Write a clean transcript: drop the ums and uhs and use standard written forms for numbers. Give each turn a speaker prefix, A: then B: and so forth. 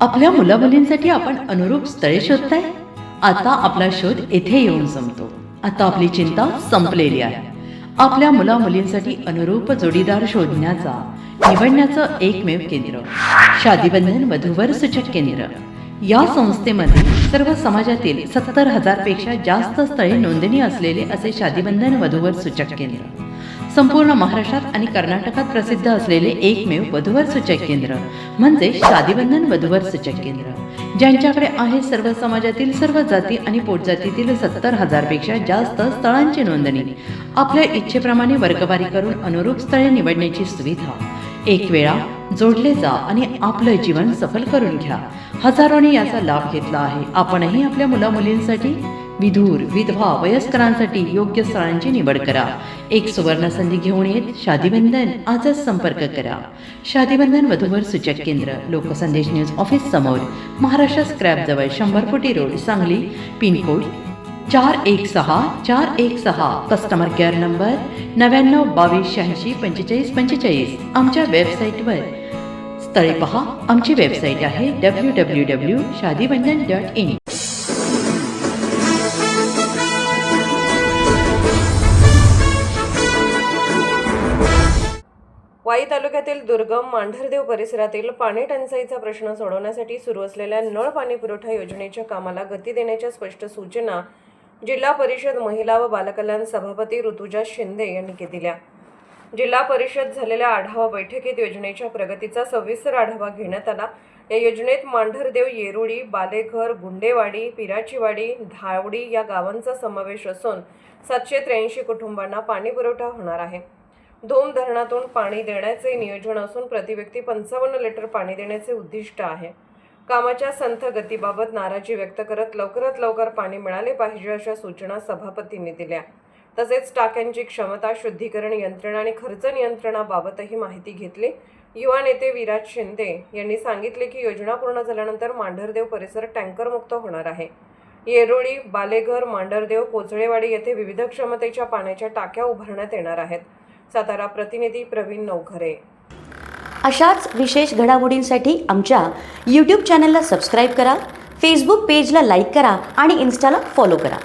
A: आपल्या मुलामुलींसाठी आपण अनुरूप स्थळे शोधताय? आता आपला शोध येथे येऊन संपतो. आता आपली चिंता संपलेली आहे. आपल्या मुलामुलींसाठी अनुरूप जोडीदार शोधण्याचा निवडण्याचं एकमेव केंद्र शादीबंधन वधूवर सूचक केंद्र. या संस्थेमध्ये सर्व समाजातील 70,000 पेक्षा जास्त स्थळे नोंदणी असलेले असे शादीबंधन वधूवर सूचक केंद्र. संपूर्ण महाराष्ट्रात आणि कर्नाटकात प्रसिद्ध असलेले एकमेव वधूवर सूचक केंद्र म्हणजे शादीबंधन वधूवर सूचक केंद्र, ज्यांच्याकडे आहे सर्व समाजातील सर्व जाती आणि पोटजातीतील 70,000 पेक्षा जास्त स्थळांची नोंदणी. आपल्या इच्छेप्रमाणे वर्गवारी करून अनुरूप स्थळे निवडण्याची सुविधा. एक वेळा जोडले जा आणि आपलं जीवन सफल करून घ्या. हजारोंनी याचा लाभ घेतला आहे. आपणही आपल्या मुलामुलींसाठी, विधूर, विधवा, वयस्करांसाठी योग्य स्थळांची निवड करा. एक सुवर्ण संधी घेऊन येत शादीबंधन. आजच संपर्क करा. शादीबंधन वधूवर सूचक केंद्र, लोकसंदेश न्यूज ऑफिस समोर, महाराष्ट्र स्क्रॅप जवळ, 100 फुटी road, Sangli. Pincode 416416. Customer care number 9922864545. आमच्या वेबसाईटवर स्थळे पहा. आमची वेबसाईट आहे www.shadibandhan.in.
B: वाई तालुक्यातील दुर्गम मांढरदेव परिसरातील पाणी टंचाईचा प्रश्न सोडवण्यासाठी सुरू असलेल्या नळ पाणी पुरवठा योजनेच्या कामाला गती देण्याच्या स्पष्ट सूचना जिल्हा परिषद महिला व बालकल्याण सभापती ऋतुजा शिंदे यांनी दिल्या. जिल्हा परिषद झालेल्या आढावा बैठकीत योजनेच्या प्रगतीचा सविस्तर आढावा घेण्यात आला. या योजनेत मांढरदेव, येरुळी, बालेघर, गुंडेवाडी, पिराचीवाडी, धावडी या गावांचा समावेश असून 783 कुटुंबांना पाणी पुरवठा होणार आहे. धोम धरणातून पाणी देण्याचे नियोजन असून प्रति व्यक्ती 55 लिटर पाणी देण्याचे उद्दिष्ट आहे. कामाच्या संथ गतीबाबत नाराजी व्यक्त करत लवकरात लवकर पाणी मिळाले पाहिजे अशा सूचना सभापतींनी दिल्या. तसेच टाक्यांची क्षमता, शुद्धीकरण यंत्रणा आणि खर्च नियंत्रणाबाबतही माहिती घेतली. युवा नेते विराज शिंदे यांनी सांगितले की योजना पूर्ण झाल्यानंतर मांढरदेव परिसर टँकरमुक्त होणार आहे. येरुळी, बालेघर, मांढरदेव, कोचळेवाडी येथे विविध क्षमतेच्या पाण्याच्या टाक्या उभारण्यात येणार आहेत. सातारा प्रतिनिधी प्रवीण नवघरे.
C: अशाच विशेष घडामोडींसाठी आमच्या YouTube चॅनलला सबस्क्राईब करा, फेसबुक पेजला लाईक करा आणि इन्स्टाला फॉलो करा.